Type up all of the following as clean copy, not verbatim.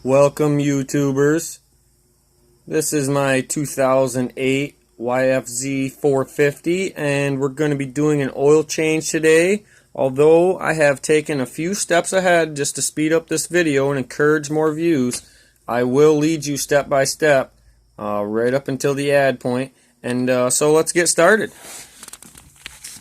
Welcome, YouTubers. This is my 2008 YFZ 450 and we're going to be doing an oil change today. Although I have taken a few steps ahead just to speed up this video and encourage more views, I will lead you step by step right up until the ad point. And so let's get started.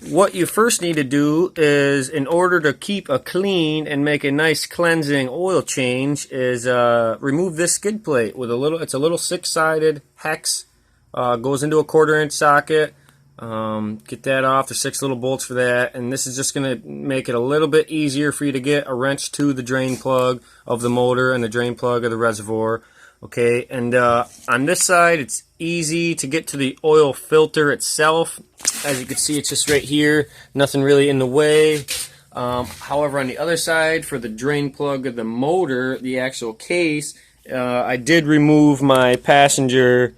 What you first need to do is, in order to keep a clean and make a nice cleansing oil change, is remove this skid plate with a little. It's a little 6-sided hex. Goes into a 1/4-inch socket. Get that off. There's 6 little bolts for that, and this is just going to make it a little bit easier for you to get a wrench to the drain plug of the motor and the drain plug of the reservoir. Okay, and on this side, it's easy to get to the oil filter itself. As you can see, it's just right here, nothing really in the way. However, on the other side, for the drain plug of the motor, the actual case, I did remove my passenger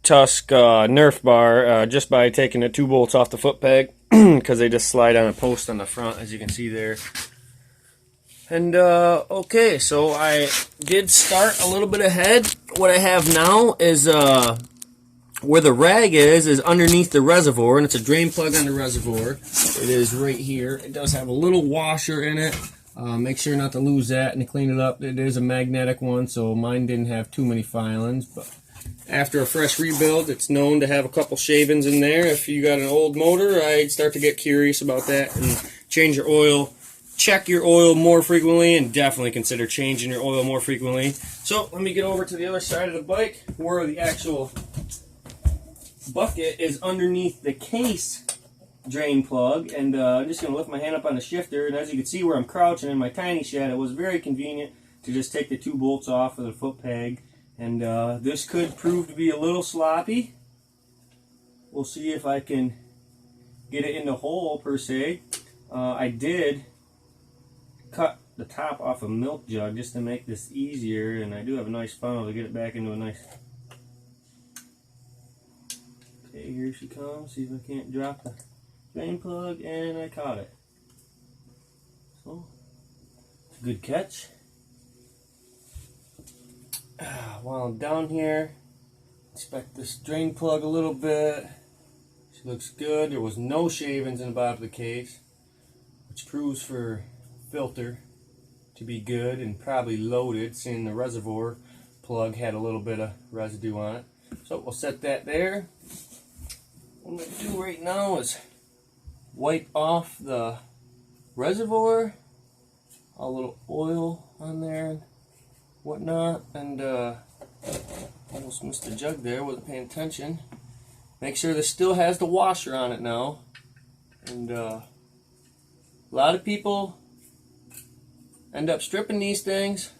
Tusk nerf bar just by taking the 2 bolts off the foot peg, because they just slide on a post on the front, as you can see there. And okay, so I did start a little bit ahead. What I have now is where the rag is underneath the reservoir, and it's a drain plug on the reservoir. It is right here. It does have a little washer in it. Make sure not to lose that and to clean it up. It is a magnetic one, so mine didn't have too many filings. But after a fresh rebuild, it's known to have a couple shavings in there. If you got an old motor, I'd start to get curious about that and change your oil. Check your oil more frequently, and definitely consider changing your oil more frequently. So let me get over to the other side of the bike where the actual bucket is underneath the case drain plug, and I'm just going to lift my hand up on the shifter, and as you can see where I'm crouching in my tiny shed, it was very convenient to just take the 2 bolts off of the foot peg, and this could prove to be a little sloppy. We'll see if I can get it in the hole per se. I did cut the top off a milk jug just to make this easier, and I do have a nice funnel to get it back into a nice. Okay, here she comes. See if I can't drop the drain plug, and I caught it. So, it's a good catch. While I'm down here, inspect this drain plug a little bit. She looks good. There was no shavings in the bottom of the case, which proves for filter to be good and probably loaded, seeing the reservoir plug had a little bit of residue on it. So we'll set that there. What I'm going to do right now is wipe off the reservoir, a little oil on there and whatnot, and almost missed the jug there, wasn't paying attention. Make sure this still has the washer on it now. And a lot of people end up stripping these things,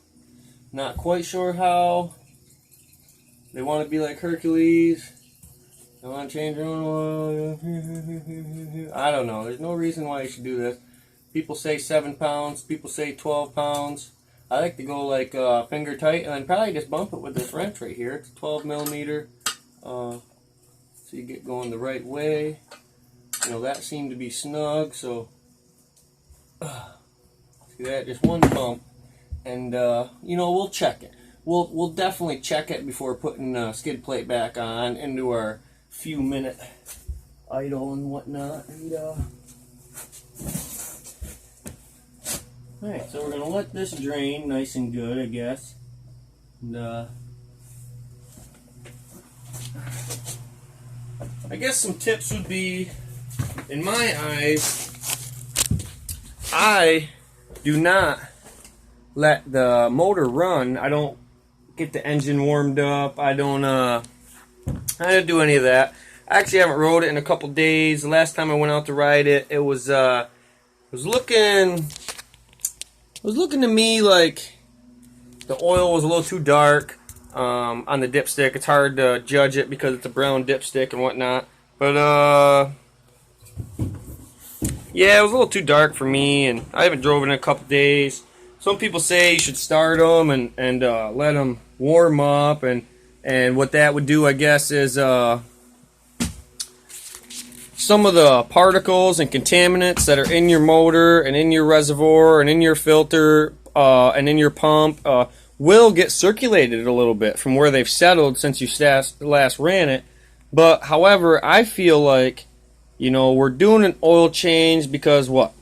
not quite sure how. They want to be like Hercules. They want to change their own oil. I don't know. There's no reason why you should do this. People say 7 pounds. People say 12 pounds. I like to go like finger tight, and then probably just bump it with this wrench right here. It's 12 millimeter. So you get going the right way. You know, that seemed to be snug, so see that? Just one bump, and you know, we'll check it. We'll definitely check it before putting the skid plate back on into our few-minute idle and whatnot. And alright, so we're gonna let this drain nice and good, I guess. And I guess some tips would be, in my eyes, I do not let the motor run. I don't get the engine warmed up. I don't do any of that. I actually haven't rode it in a couple days. The last time I went out to ride it, it was looking to me like the oil was a little too dark on the dipstick. It's hard to judge it because it's a brown dipstick and whatnot. But yeah, it was a little too dark for me, and I haven't drove it in a couple days. Some people say you should start them and let them warm up, and what that would do, I guess, is some of the particles and contaminants that are in your motor and in your reservoir and in your filter and in your pump will get circulated a little bit from where they've settled since you last ran it. But however, I feel like, you know, we're doing an oil change because what?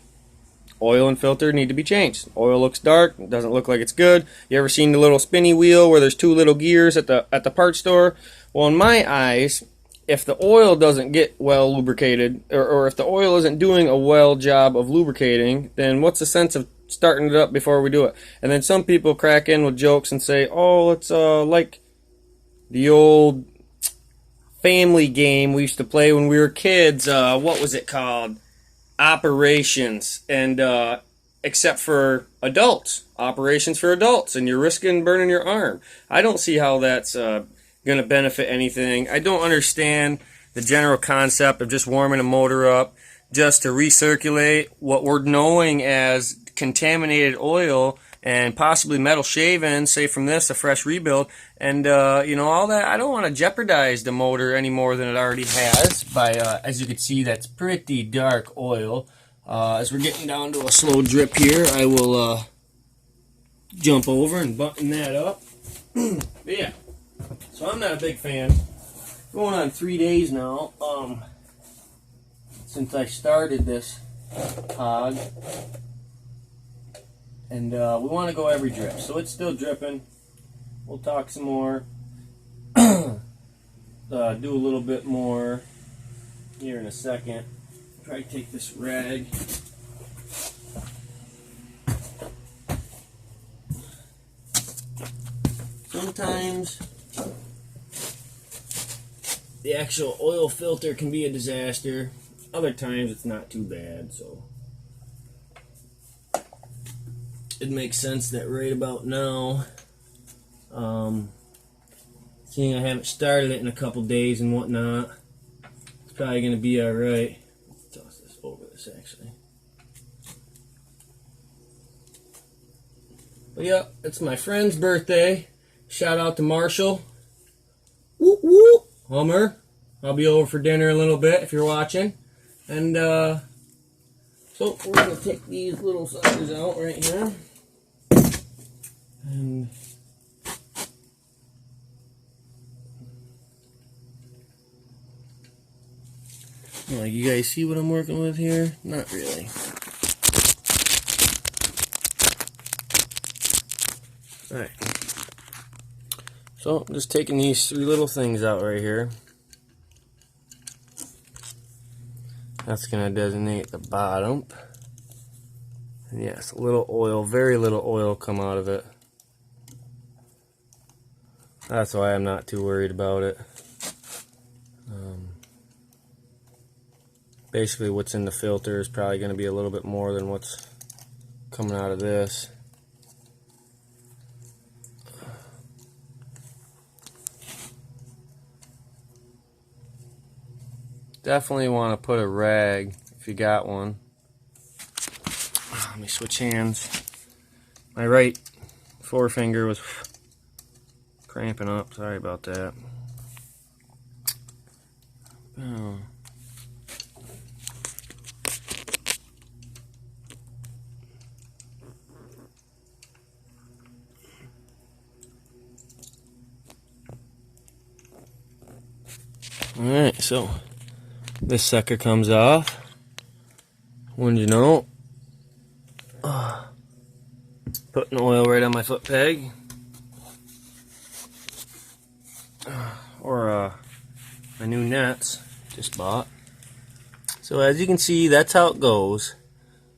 Oil and filter need to be changed. Oil looks dark, doesn't look like it's good. You ever seen the little spinny wheel where there's two little gears at the parts store? Well, in my eyes, if the oil doesn't get well lubricated, or if the oil isn't doing a well job of lubricating, then what's the sense of starting it up before we do it? And then some people crack in with jokes and say, oh, it's like the old family game we used to play when we were kids. What was it called? Operations. And except for adults. Operations for adults. And you're risking burning your arm. I don't see how that's going to benefit anything. I don't understand the general concept of just warming a motor up just to recirculate what we're knowing as contaminated oil and possibly metal shavings, say from this, a fresh rebuild, and you know, all that. I don't want to jeopardize the motor any more than it already has by, as you can see, that's pretty dark oil. As we're getting down to a slow drip here, I will jump over and button that up. But yeah, so I'm not a big fan. Going on 3 days now since I started this hog. And we want to go every drip. So it's still dripping. We'll talk some more. Do a little bit more here in a second. Try to take this rag. Sometimes the actual oil filter can be a disaster. Other times it's not too bad, so it makes sense that right about now, seeing I haven't started it in a couple days and whatnot, it's probably going to be alright. Let's toss this over this actually. But yeah, it's my friend's birthday. Shout out to Marshall. Whoop whoop. Hummer. I'll be over for dinner in a little bit if you're watching. And so we're going to take these little suckers out right here. And like, you guys see what I'm working with here? Not really. Alright. So I'm just taking these three little things out right here. That's going to designate the bottom. And yes, a little oil, very little oil come out of it. That's why I'm not too worried about it. Basically what's in the filter is probably going to be a little bit more than what's coming out of this. Definitely want to put a rag if you got one. Let me switch hands. My right forefinger was cramping up. Sorry about that. Oh. Alright, so this sucker comes off. Wouldn't you know? Putting oil right on my foot peg. Or my new nets just bought. So as you can see, that's how it goes.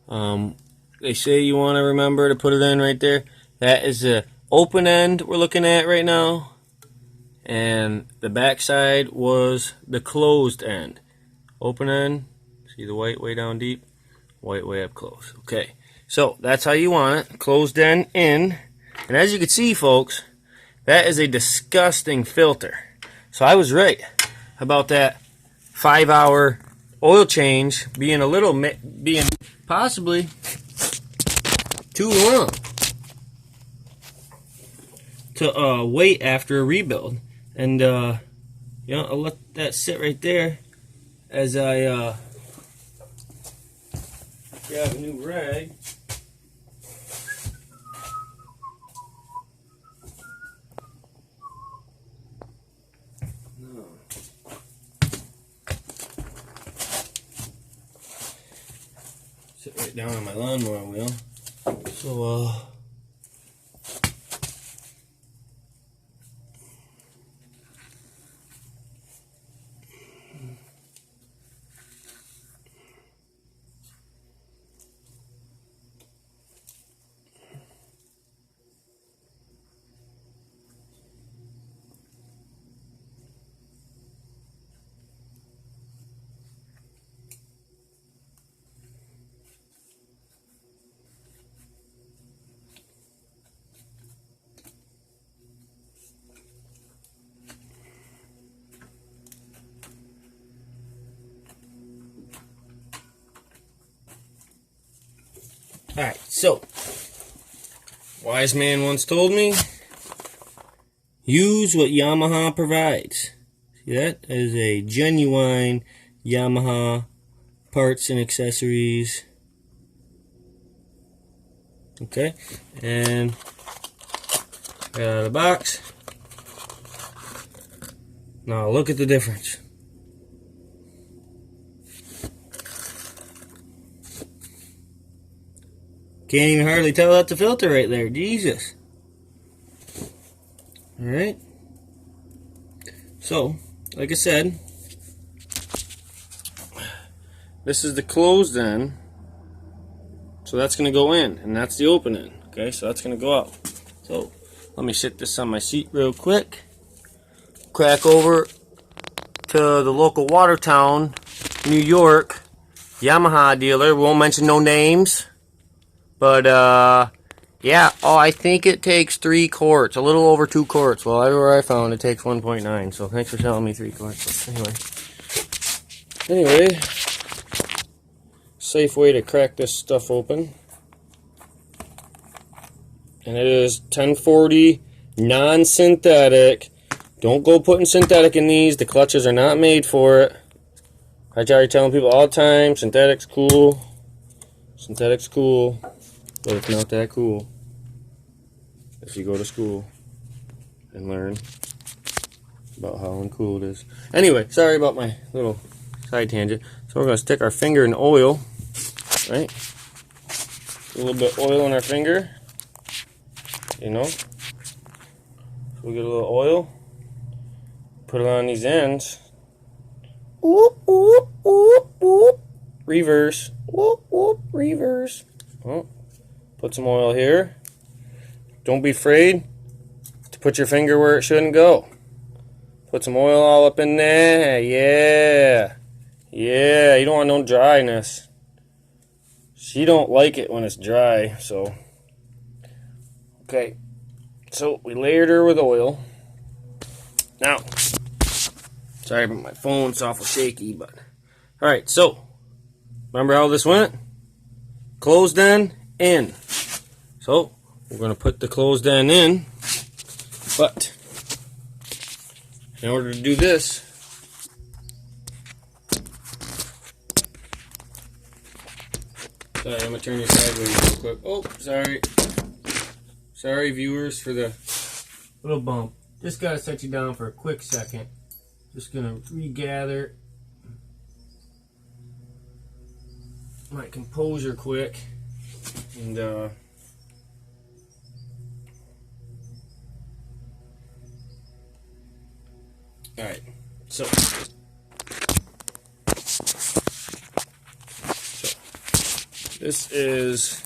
They say you want to remember to put it in right there. That is the open end we're looking at right now. And the back side was the closed end. Open end, see the white way down deep, white way up close. Okay, so that's how you want it. Closed end in. And as you can see, folks, that is a disgusting filter. So I was right about that 5-hour oil change being being possibly too long to wait after a rebuild. And you know, I'll let that sit right there as I grab a new rag. it down on my lawnmower wheel. So, alright, so, wise man once told me, use what Yamaha provides. See that? That is a genuine Yamaha parts and accessories. Okay, and right out of the box. Now look at the difference. Can't even hardly tell that's a filter right there. Jesus. Alright. So, like I said, this is the closed end. So that's going to go in, and that's the open end. Okay, so that's going to go out. So, let me sit this on my seat real quick. Crack over to the local Watertown, New York, Yamaha dealer. We won't mention no names. But, yeah, I think it takes 3 quarts, a little over 2 quarts. Well, everywhere I found it takes 1.9, so thanks for telling me 3 quarts. But anyway, safe way to crack this stuff open. And it is 1040 non-synthetic. Don't go putting synthetic in these. The clutches are not made for it. I try telling people all the time, synthetic's cool. Synthetic's cool. But it's not that cool if you go to school and learn about how uncool it is. Anyway, sorry about my little side tangent. So we're going to stick our finger in oil, right? A little bit of oil in our finger, you know. So we get a little oil, put it on these ends. Whoop, whoop, whoop, whoop. Reverse. Whoop, whoop, reverse. Oh. Put some oil here. Don't be afraid to put your finger where it shouldn't go. Put some oil all up in there. Yeah. Yeah, you don't want no dryness. She don't like it when it's dry, so. Okay. So we layered her with oil. Now, sorry about my phone, it's awful shaky, but. Alright, so. Remember how this went? Closed end, in. So, we're going to put the closed end in, but in order to do this, sorry, I'm going to turn you sideways real quick. Oh, sorry. Sorry, viewers, for the little bump. Just got to set you down for a quick second. Just going to regather my composure quick. And, alright, so this is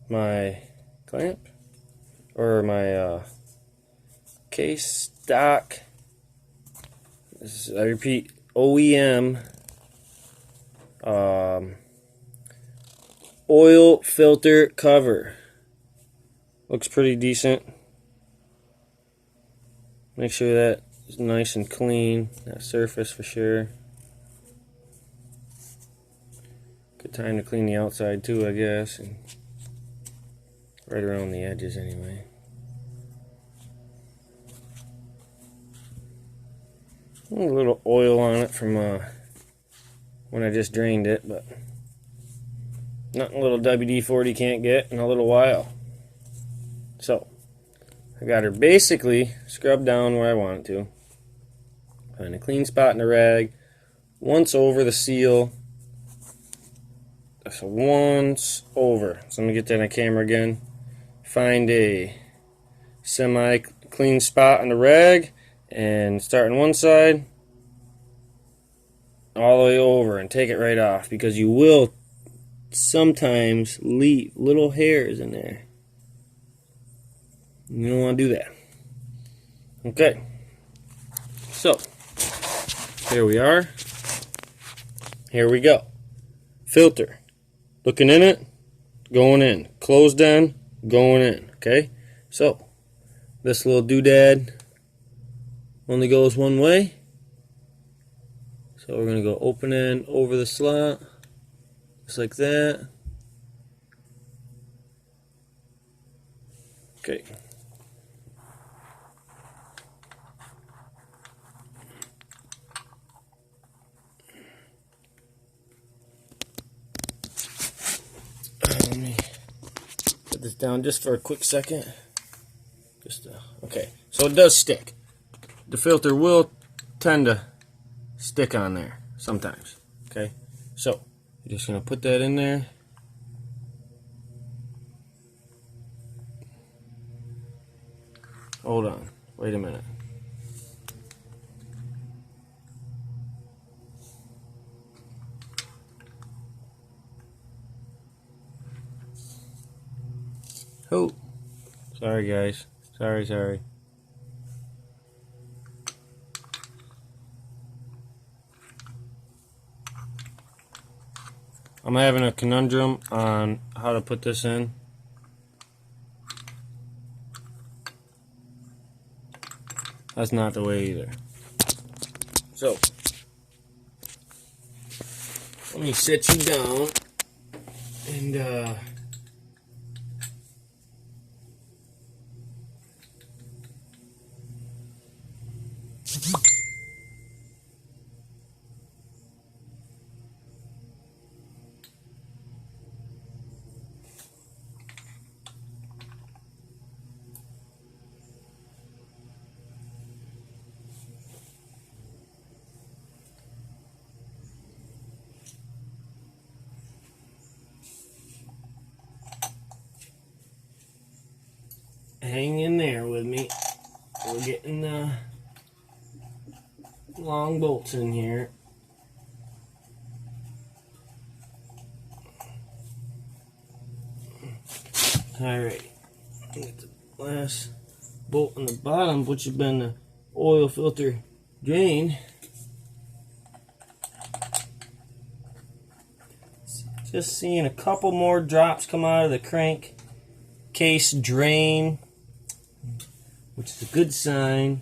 my clamp, or my case stock. This is, I repeat, OEM oil filter cover. Looks pretty decent. Make sure that is nice and clean, that surface for sure. Good time to clean the outside too, I guess, and right around the edges anyway. A little oil on it from when I just drained it, but nothing a little WD-40 can't get in a little while. So, I got her basically scrubbed down where I want it to. Find a clean spot in the rag, once over the seal, So once over. So I'm gonna get that on camera again. Find a semi-clean spot on the rag and start on one side all the way over and take it right off, because you will sometimes leave little hairs in there. You don't want to do that. Okay, so here we are. Here we go. Filter. Looking in it, going in. Closed in, going in. Okay, so this little doodad only goes one way. So we're going to go open in over the slot, just like that. Okay. Let me put this down just for a quick second. Okay, so it does stick. The filter will tend to stick on there sometimes. Okay, so you're just gonna put that in there. Hold on, wait a minute. Oh, sorry guys, sorry. I'm having a conundrum on how to put this in. That's not the way either. So, let me sit you down and hang in there with me. We're getting the long bolts in here. Alright, get the last bolt on the bottom, which has been the oil filter drain. Just seeing a couple more drops come out of the crankcase drain, which is a good sign.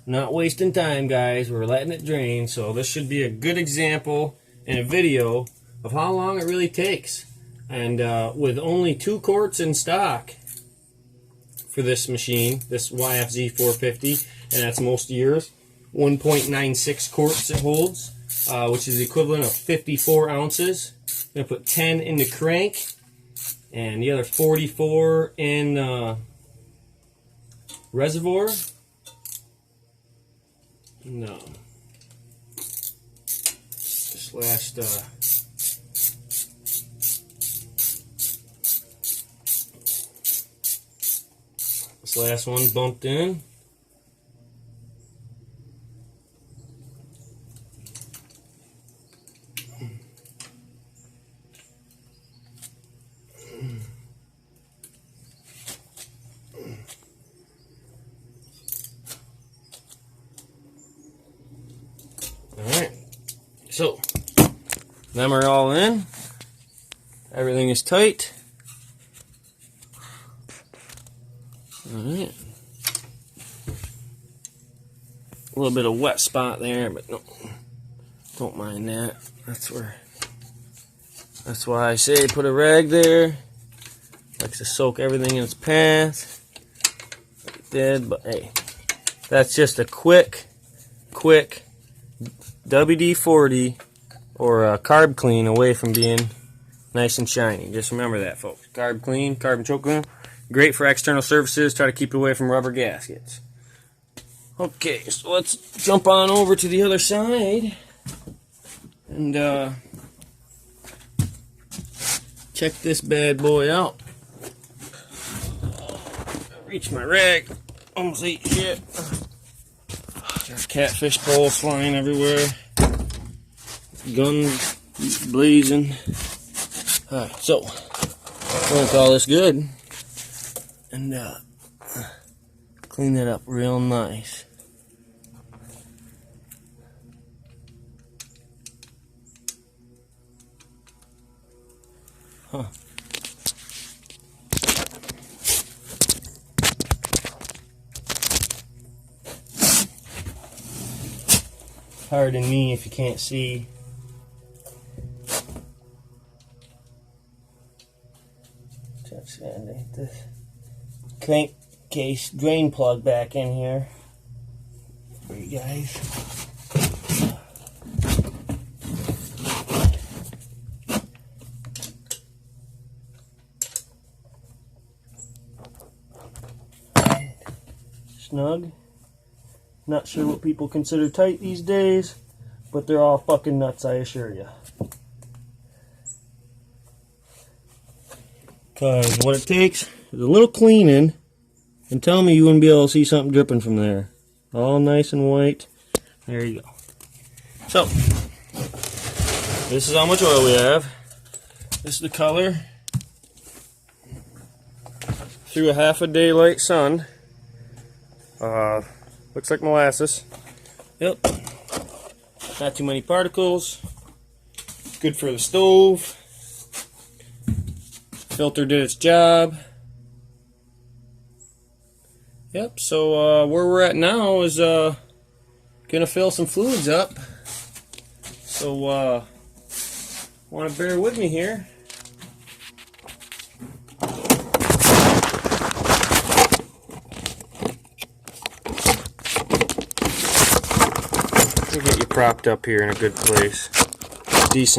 Not wasting time, guys. We're letting it drain. So this should be a good example in a video of how long it really takes. And with only 2 quarts in stock for this machine, this YFZ 450, and that's most years, 1.96 quarts it holds, which is the equivalent of 54 ounces. I'm going to put 10 in the crank and the other 44 in reservoir. No. This last one bumped in. Alright, so them are all in. Everything is tight. Alright. A little bit of wet spot there, but no, don't mind that. That's why I say put a rag there. Likes to soak everything in its path. Like it did, but hey, that's just a quick WD-40 or a carb clean away from being nice and shiny. Just remember that, folks. Carb clean, carbon choke clean, great for external surfaces. Try to keep it away from rubber gaskets. Okay, so let's jump on over to the other side and check this bad boy out. Reach my rag. Almost ate shit. There's catfish poles flying everywhere. Guns blazing. Alright, so I'm going to call this good and clean that up real nice. Huh. Pardon me if you can't see. Just gonna get this crankcase drain plug back in here for you guys. Snug. Not sure what people consider tight these days, but they're all fucking nuts, I assure you. Because what it takes is a little cleaning, and tell me you wouldn't be able to see something dripping from there. All nice and white. There you go. So, this is how much oil we have. This is the color. Through a half a daylight sun. Looks like molasses. Yep. Not too many particles. Good for the stove. Filter did its job. Yep, so where we're at now is gonna fill some fluids up. So wanna bear with me here. Get you propped up here in a good place. Decent.